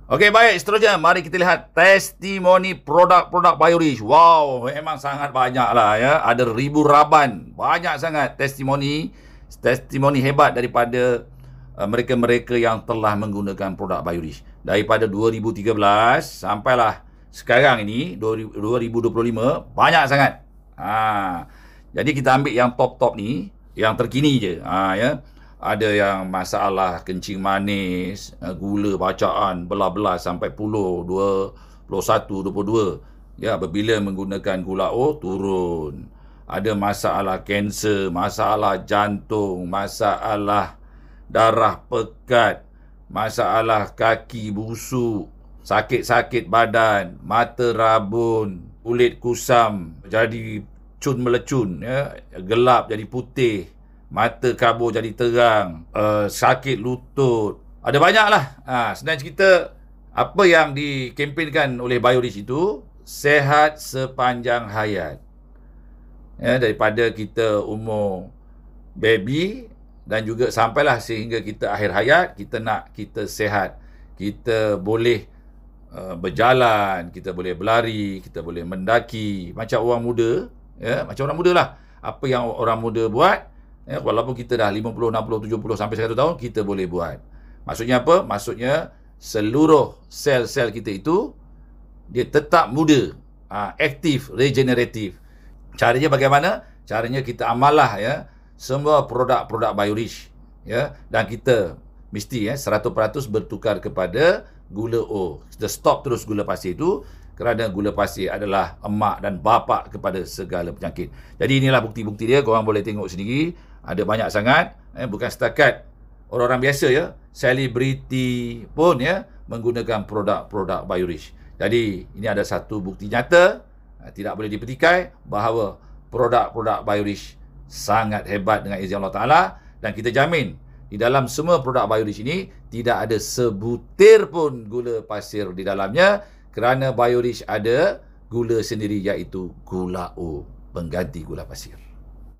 Okey, baik, seterusnya mari kita lihat testimoni produk-produk Biorich. Wow, memang sangat banyak lah ya. Ada ribu raban, banyak sangat testimoni hebat daripada mereka-mereka yang telah menggunakan produk Biorich. Daripada 2013 sampailah sekarang ini 2025, banyak sangat. Jadi kita ambil yang top-top ni, yang terkini je. Ya. Ada yang masalah kencing manis, gula bacaan, belah-belah sampai 10, 21, 22. Ya, apabila menggunakan gula O, turun. Ada masalah kanser, masalah jantung, masalah darah pekat, masalah kaki busuk, sakit-sakit badan, mata rabun, kulit kusam, jadi cun melecun, ya, gelap jadi putih, mata kabur jadi terang, sakit lutut. Ada banyaklah. Senang cerita, apa yang dikempenkan oleh Biorich itu sehat sepanjang hayat. Ya, daripada kita umur baby dan juga sampailah sehingga kita akhir hayat, kita nak kita sehat. Kita boleh berjalan, kita boleh berlari, kita boleh mendaki macam orang muda, ya, macam orang muda lah. Apa yang orang muda buat, ya, walaupun kita dah 50, 60, 70 sampai 100 tahun, kita boleh buat. Maksudnya apa? Maksudnya seluruh sel-sel kita itu dia tetap muda, aktif, regeneratif. Caranya bagaimana? Caranya kita amallah, ya, semua produk-produk Biorich, ya, dan kita mesti 100% bertukar kepada gula O. Kita stop terus gula pasir itu, kerana gula pasir adalah emak dan bapa kepada segala penyakit. Jadi inilah bukti-bukti dia, korang boleh tengok sendiri. Ada banyak sangat, bukan setakat orang-orang biasa, ya, selebriti pun, ya, menggunakan produk-produk Biorich. Jadi ini ada satu bukti nyata, tidak boleh dipetikai, bahawa produk-produk Biorich sangat hebat dengan izin Allah Ta'ala, dan kita jamin di dalam semua produk Biorich ini tidak ada sebutir pun gula pasir di dalamnya, kerana Biorich ada gula sendiri, iaitu gula O, pengganti gula pasir.